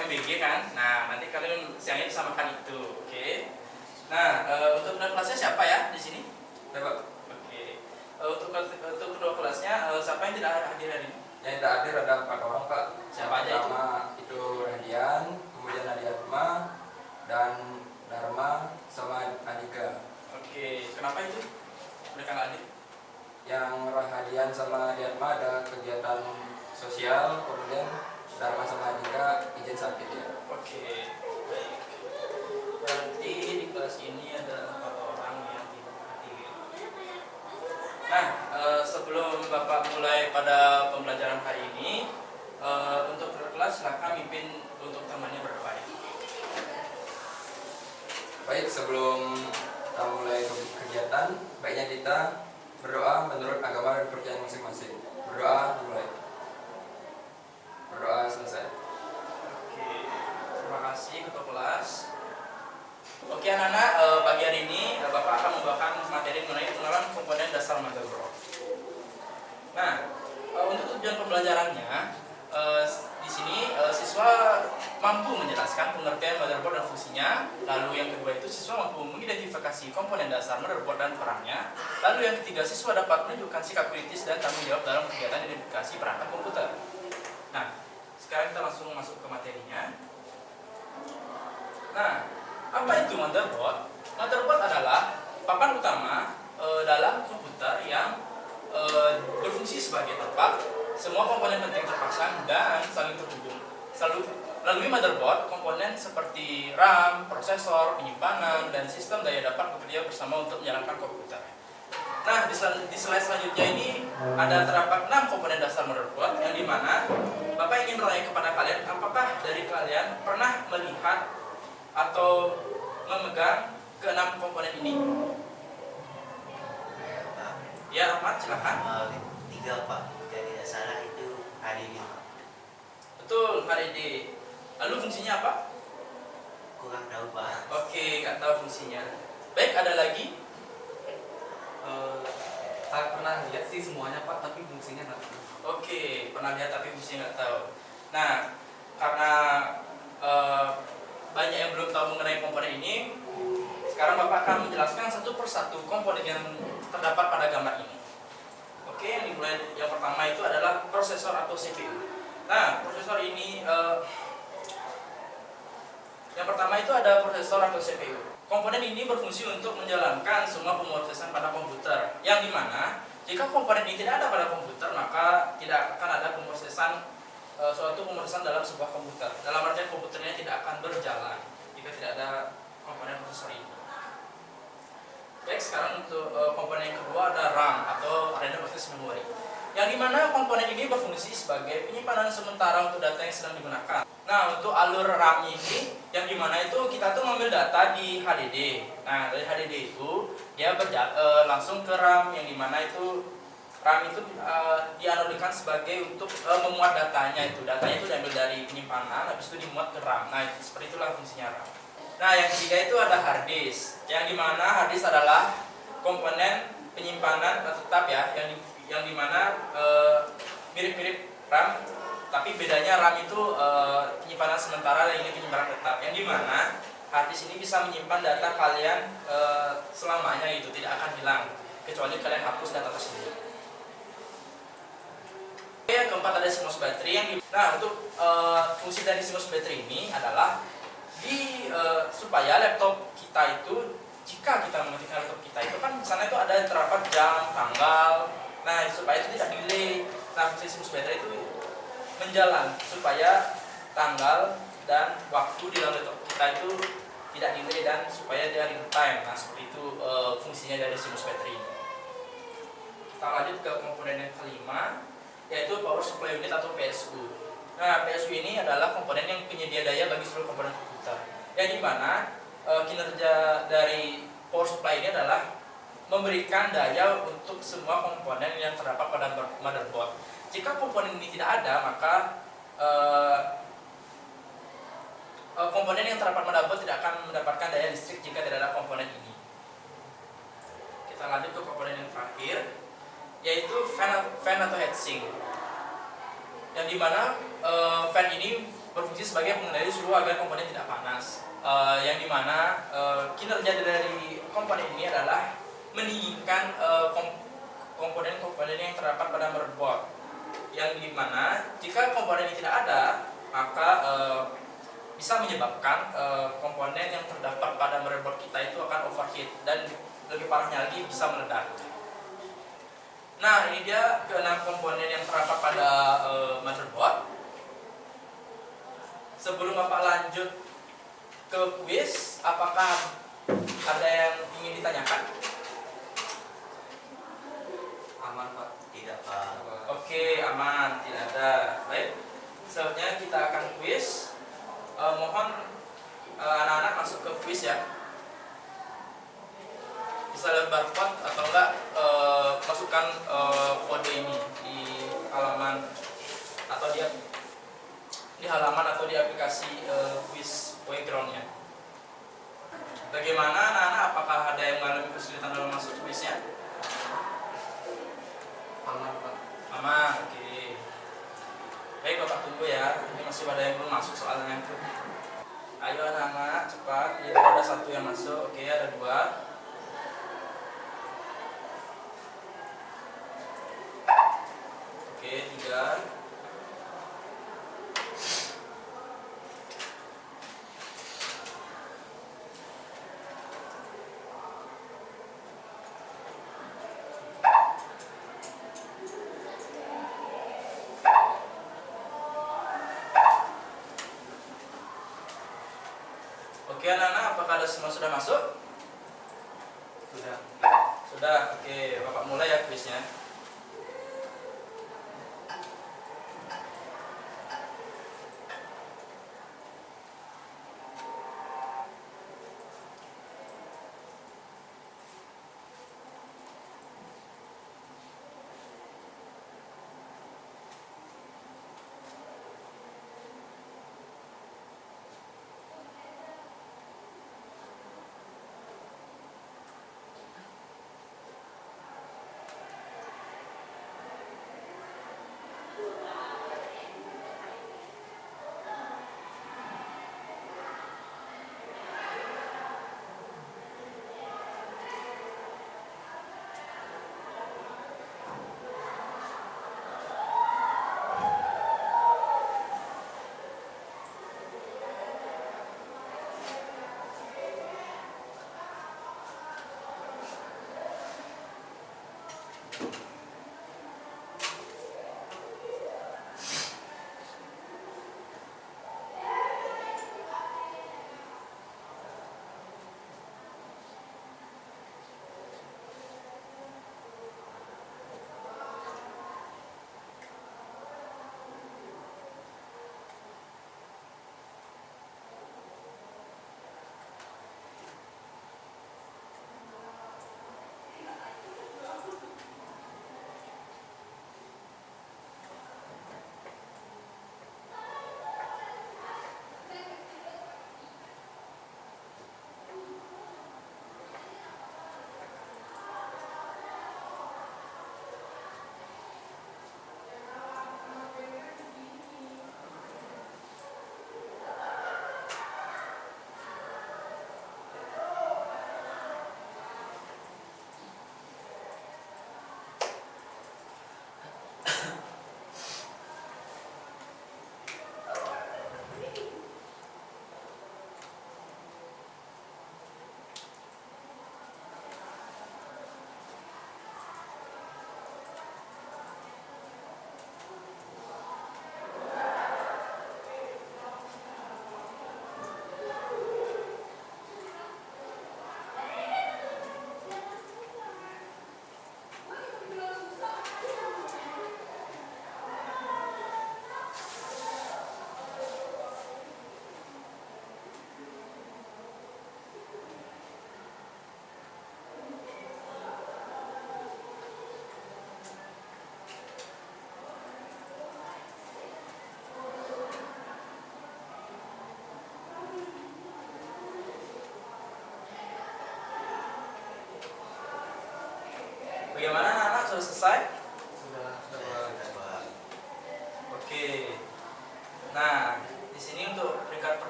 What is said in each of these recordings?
MBG kan. Nah, nanti kalian siangnya bisa makan itu, oke? Nah, untuk kedua kelasnya siapa ya di sini? Pak. Oke. Untuk kedua kelasnya siapa yang tidak hadir hari ini? Yang tidak hadir ada 4 orang, Pak. Siapa aja itu? Pertama itu Radian, kemudian Nadiatma, dan Dharma sama Andika. Oke, kenapa itu mereka nggak hadir? Yang Rahadian sama Nadiatma ada kegiatan sosial, kemudian Dharma sama Andika izin sakit ya. Oke, baik. Berarti di kelas ini ada 4 orang yang tidak hadir. Nah, sebelum Bapak mulai pada pembelajaran hari ini, untuk kelas silakan mimpin untuk temannya berdoa. Baik, sebelum kita mulai kegiatan, baiknya kita berdoa menurut agama dan percayaan masing-masing. Berdoa mulai. Berdoa selesai. Oke, terima kasih ketua kelas. Oke anak-anak, pagi hari ini Bapak akan membawakan materi mengenai pengenalan komponen dasar motherboard. Nah, untuk tujuan pembelajarannya, di sini siswa mampu menjelaskan pengertian motherboard dan fungsinya. Lalu yang kedua itu siswa mampu mengidentifikasi komponen dasar motherboard dan perannya. Lalu yang ketiga siswa dapat menunjukkan sikap kritis dan tanggung jawab dalam kegiatan identifikasi perangkat komputer. Nah, sekarang kita langsung masuk ke materinya. Nah, apa itu motherboard? Motherboard adalah papan utama dalam komputer yang berfungsi sebagai tempat semua komponen penting terpasang dan saling terhubung. Melalui motherboard, komponen seperti RAM, prosesor, penyimpanan, dan sistem daya dapat bekerja bersama untuk menjalankan komputer. Nah, di slide selanjutnya ini ada terdapat 6 komponen dasar motherboard yang dimana Bapak ingin bertanya kepada kalian, apakah dari kalian pernah melihat atau memegang ke-6 komponen ini? Ya, Ahmad, silakan. 3 Pak, jika tidak salah itu HDD. Betul, HDD. Lalu fungsinya apa? Kurang tahu Pak. Oke, nggak tahu fungsinya. Baik, ada lagi? Saya pernah lihat sih semuanya Pak, tapi fungsinya nggak tahu. Oke, pernah lihat tapi fungsinya nggak tahu. Nah, karena banyak yang belum tahu mengenai komponen ini, sekarang Bapak akan menjelaskan satu persatu komponen yang terdapat pada gambar ini. Oke, yang pertama itu adalah prosesor atau CPU. Nah, prosesor ini yang pertama itu ada prosesor atau CPU. Komponen ini berfungsi untuk menjalankan semua pemrosesan pada komputer, yang dimana jika komponen ini tidak ada pada komputer, maka tidak akan ada suatu pemrosesan dalam sebuah komputer. Dalam artian komputernya tidak akan berjalan jika tidak ada komponen prosesor ini. Baik, sekarang untuk komponen yang kedua ada RAM atau Random Access Memory, yang dimana komponen ini berfungsi sebagai penyimpanan sementara untuk data yang sedang digunakan. Nah, untuk alur RAM ini, yang dimana itu kita tuh mengambil data di HDD. Nah, dari HDD itu dia langsung ke RAM, yang dimana itu RAM itu dianalogikan sebagai untuk memuat datanya itu. Datanya itu diambil dari penyimpanan, habis itu dimuat ke RAM. Nah, seperti itulah fungsinya RAM. Nah, yang ketiga itu ada hard disk, yang dimana hard disk adalah komponen penyimpanan tetap ya, yang dimana mirip-mirip RAM, tapi bedanya RAM itu penyimpanan sementara dan ini penyimpanan tetap, yang dimana hard disk ini bisa menyimpan data kalian selamanya itu, tidak akan hilang kecuali kalian hapus data tersebut. Yang keempat ada CMOS battery. Nah, untuk fungsi dari CMOS battery ini adalah supaya laptop kita itu, jika kita mematikan laptop kita itu kan di sana itu ada terdapat jam, tanggal. Nah, supaya itu tidak delay. Nah, fungsi CMOS battery itu menjalan supaya tanggal dan waktu di dalam laptop kita itu tidak delay dan supaya dia real time. Nah, seperti itu fungsinya dari CMOS battery ini. Kita lanjut ke komponen yang kelima, yaitu power supply unit atau PSU. Nah, PSU ini adalah komponen yang penyedia daya bagi seluruh komponen komputer, yang dimana kinerja dari power supply ini adalah memberikan daya untuk semua komponen yang terdapat pada motherboard. Jika komponen ini tidak ada, maka komponen yang terdapat motherboard tidak akan mendapatkan daya listrik jika tidak ada komponen ini. Kita lanjut ke komponen yang terakhir, yaitu fan atau heatsink, yang dimana fan ini berfungsi sebagai pengendali suhu agar komponen tidak panas. Yang dimana kinerja dari komponen ini adalah mendinginkan komponen-komponen yang terdapat pada motherboard. Yang dimana jika komponen ini tidak ada, maka bisa menyebabkan komponen yang terdapat pada motherboard kita itu akan overheat dan lebih parahnya lagi bisa meledak. Nah, ini dia keenam komponen yang terdapat pada motherboard. Sebelum Bapak lanjut ke kuis, apakah ada yang ingin ditanyakan? Aman Pak. Tidak, Pak. Oke, aman, tidak ada. Baik, selanjutnya kita akan kuis. Mohon anak-anak masuk ke kuis ya. Bisa lihat barcode atau enggak, masukkan kode ini di halaman atau di halaman atau di aplikasi kuis playground-nya. Bagaimana anak-anak? Apakah ada yang mengalami kesulitan dalam masuk kuisnya? Aman Pak. Aman, oke. Baik, Bapak tunggu ya. Ini masih ada yang belum masuk soalnya. Ayo anak-anak, cepat. Ini ada satu yang masuk. Oke, ada dua. Oke, tiga. Oke anak-anak, apakah ada semua sudah masuk? Sudah. Sudah, oke. Bapak mulai ya kuisnya.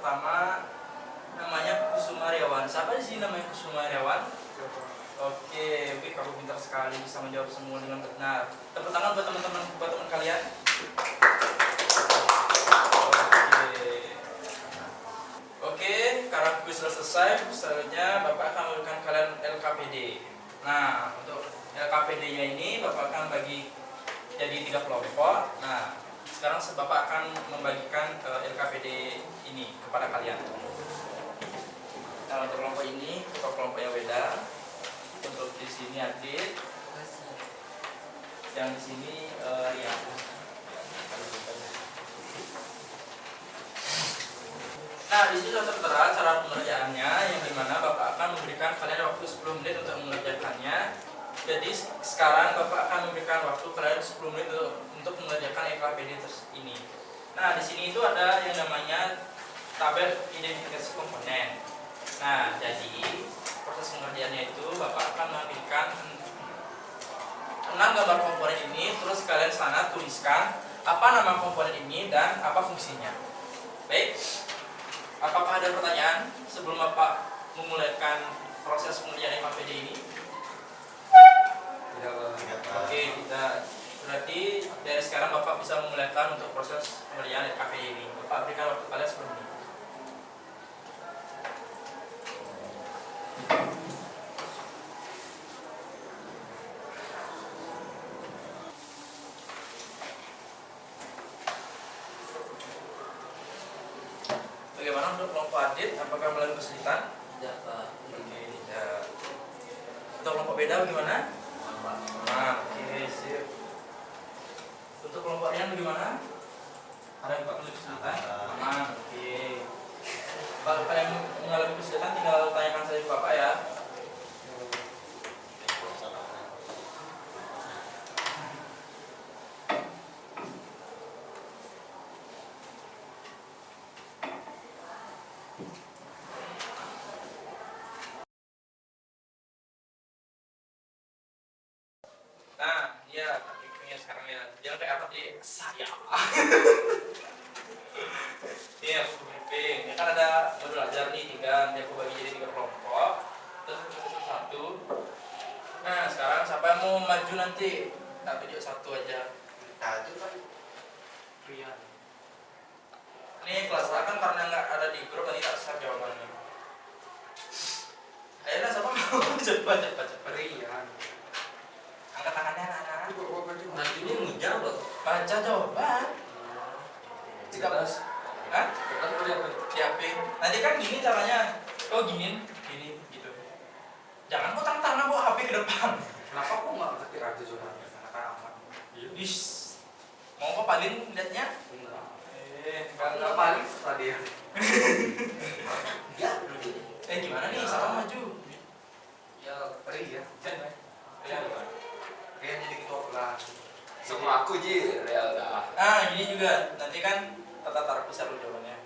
pertama namanya Kusumariawan. Siapa di sini namanya Kusumariawan? Oke, kamu pintar sekali bisa menjawab semua dengan benar. Tepuk tangan buat teman kalian. Oke, karena kuis sudah selesai, selanjutnya Bapak akan memberikan kalian LKPD. Nah, untuk LKPD-nya ini Bapak akan bagi jadi 3 kelompok. Nah, sekarang Bapak akan membagikan LKPD ini kepada kalian. Nah, untuk kelompok ini, kelompok yang beda. Untuk di sini Adit, yang di sini Rian. Nah, di sini sudah tertera cara pengerjaannya, yang dimana Bapak akan memberikan kalian waktu 10 menit untuk mengerjakannya. Jadi sekarang Bapak akan memberikan waktu kalian 10 menit untuk mengerjakan LKPD ini. Nah, di sini itu ada yang namanya tabel identifikasi komponen. Nah, jadi proses pengerjaannya itu Bapak akan mengambilkan 6 gambar komponen ini, terus kalian sana tuliskan apa nama komponen ini dan apa fungsinya. Baik, apakah ada pertanyaan sebelum Bapak memulaikan proses pengerjaan LKPD ini? Tidak, Pak. Oke, tidak. Berarti dari sekarang Bapak bisa memulaikan untuk proses pengerjaan LKPD ini. Bapak berikan waktu kalian 10 menit. Bagaimana untuk kelompok Adit? Apakah mulai kesulitan? Tidak, Pak. Oke, tidak. Untuk kelompok beda bagaimana? Nah, oke, sip. Untuk kelompok Rian bagaimana? Ada yang mulai kesulitan? Aman, oke. Kalau kalian mengalami kesulitan tinggal tanyakan saja ke Bapak ya. Nah, iya, taktiknya sekarang ya. Jangan kayak apa di saya. Ini aku briefing. Ini kan ada modul ajar nih 3, nanti aku bagi jadi 3 kelompok. Terus satu. Nah, sekarang siapa yang mau maju nanti? Tak video 1 aja. Tahu kan? Rian. Ini kelas A kan karena nggak ada di grup tadi tak share jawabannya. Ayolah siapa mau cepat. Rian. Angkat tangannya anak-anak. Nanti dia ngejar loh. Baca jawaban. Tidak, Mas. Hah? Kita boleh apa? Di HP. Nanti kan gini caranya. Oh gini gitu. Jangan putang tangan bawa HP ke depan. Kenapa kok nggak ngerti aja jawabannya? Sangat amat. Ish. Mau kok paling lihatnya? Enggak. Enggak Paling tadi ya. Ya, dulu. Gimana nih? Siapa maju? Ya, Rian. Ya. Rian jadi ketua kelas. Sama aku Ji, real dah. Ah, gini juga. Nanti kan tata taruh besar dulu jawabannya.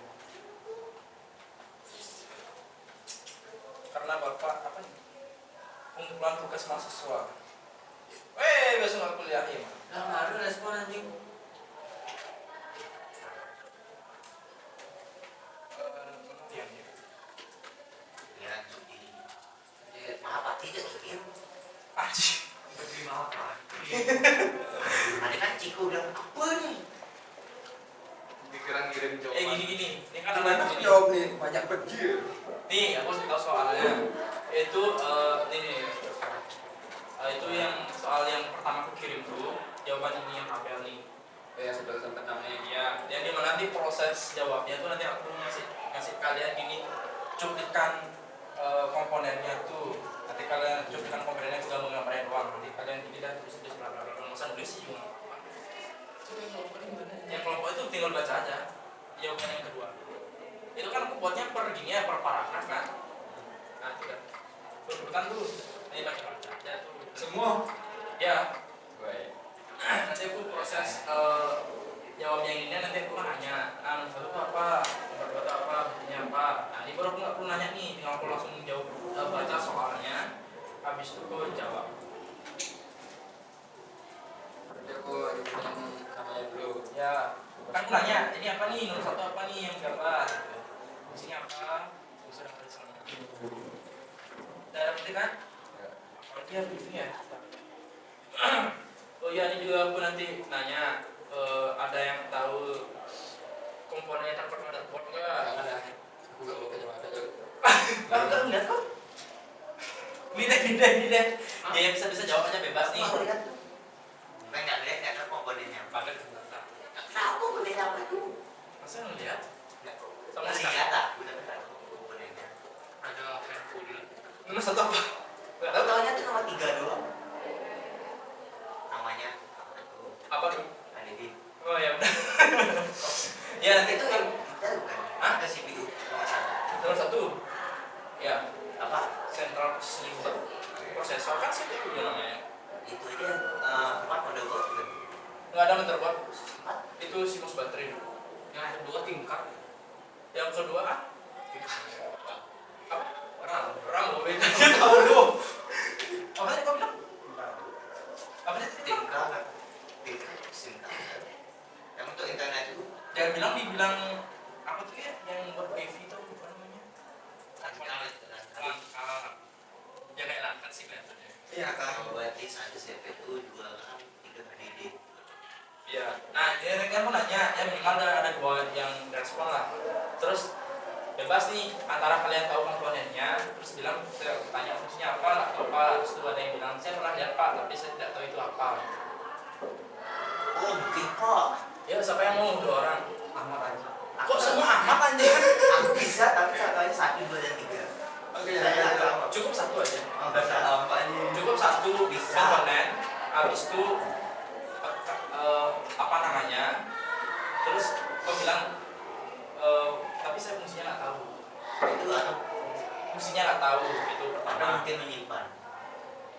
Karena Bapak apa nih? Pengumpulan tugas mahasiswa. Besok nggak kuliah ya. Lah, baru respon anjing. Ya, jadi. Apa tidak kirim? Aji. Terima apa? Ada kan Ciku udah apa nih? Dikira ngirim jawaban. Gini. Ini kan Gimana ada aku gini. jawab nih? Banyak banjir. Nih, aku kasih tahu soalnya. Itu ini. Itu yang soal yang pertama aku kirim tuh. Jawaban ini yang tabel nih. Ya, sudah sempat namanya. Ya, yang dimana nanti proses jawabnya tuh nanti aku ngasih kalian gini cuplikan komponennya tuh. Nanti kalian cuplikan komponennya tinggal menggambarnya doang. Nanti kalian gini dah tulis bla bla bla. Nggak usah nulis sih juga. Yang kelompok itu tinggal baca aja. Jawaban yang kedua. Itu kan aku buatnya per gini ya, per paragraf kan. Nah, itu kan. Cuplikan dulu. Nanti baca aja tuh. Semua. Ya. Baik. Nanti aku proses jawab yang ini nanti aku nanya nomor 1 itu apa, nomor 2 itu apa, buktinya apa. Nah ini baru aku nggak perlu nanya nih, tinggal aku langsung jawab, baca soalnya, habis itu aku jawab. Jadi aku namanya dulu. Ya kan aku nanya ini apa nih, nomor 1 apa nih yang gambar gitu. listrik kan? Ya. Berarti ya briefing ya. Oh iya, ini juga aku nanti nanya, ada yang tahu komponen yang terpart motherboard nggak? Jangan ya. Aku gak mau kacamata juga. Kamu nggak lihat kok? Lidah. Ya yang bisa jawab aja bebas nih. Aku lihat tuh. Saya nggak lihat nggak ada komponennya. Pakai senjata. Nah, aku boleh apa tuh? Masa ngelihat? Sama Nggak sekali. lihat ah, udah benar komponennya. Ada fan cooler. Nomor satu apa? Nggak Tahu tahu. tahunya tuh nomor 3 doang. Namanya Apa tuh? Anidi. Oh ya udah. Ya nanti Itu itu yang kita bukan? Hah? Ada CPU nomor 1. nomor satu. Ya, Apa? central processor kan CPU ya namanya. Itu aja empat motherboard juga. Nggak ada motherboard. Empat. Itu CMOS baterai. Yang kedua tingkat. Yang kedua ah? Apa? RAM. RAM bedanya tahu lu. Apa tadi kau bilang? Apa tadi? Tingkat. Yang untuk internet itu Jangan dibilang apa tuh ya yang buat PV itu apa namanya? Ya kayak lah kan sih kelihatannya. Iya kan. Berarti satu CPU 2 RAM 3 HDD. Iya. Nah, ini kan mau nanya, ya minimal ada dua yang respon lah. Terus bebas nih antara kalian tahu komponennya, terus bilang saya tanya fungsinya apa, terus itu ada yang bilang saya pernah lihat pak, tapi saya tidak tahu itu apa. Oh mungkin kok. Ya siapa yang mau dua orang? Ahmad aja. Kok semua amat anjir? Aku bisa tapi contohnya 1, 2, dan 3. Oke, Saya nggak tahu. Cukup satu aja. Oh, bisa. Apa ini? Cukup satu Bisa. komponen, habis itu apa namanya? Terus kau bilang tapi saya fungsinya nggak tahu. Itu atau Fungsinya nggak tahu itu Anda pertama. mungkin menyimpan.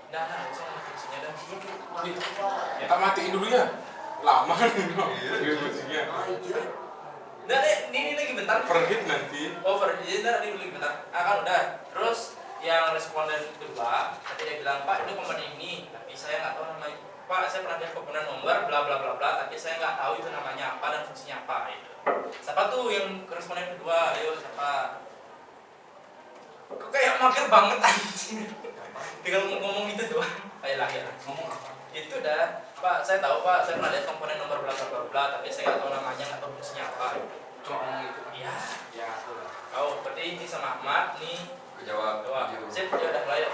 Nah, saya nggak fungsinya dan Fungsinya kita keluar. Kita matiin dulu ya. Lama nih fungsinya. Oh iya. Udah deh, ini lagi bentar. Overheat nanti. Jadi ntar ini dulu bentar. Ah kan udah. Terus yang responden kedua, tadi dia bilang Pak ini komponen ini, tapi saya nggak tahu namanya. Pak saya pernah lihat komponen nomor bla bla bla bla, tapi saya nggak tahu itu namanya apa dan fungsinya apa. Gitu. Siapa tuh yang responden kedua? Ayo siapa? Kok kayak mager banget anjing. Tinggal ngomong itu doang. Ayo lah ya. Ngomong apa? Itu dah. Pak saya tahu Pak, saya pernah lihat komponen nomor bla bla bla bla, tapi saya nggak tahu namanya, nggak tahu fungsinya apa. Cuma ngomong itu. Iya. Ya, sudah. Kau berarti ini sama Ahmad nih. Aku jawab. Doa. Jujur. Sip, ya udah mulai.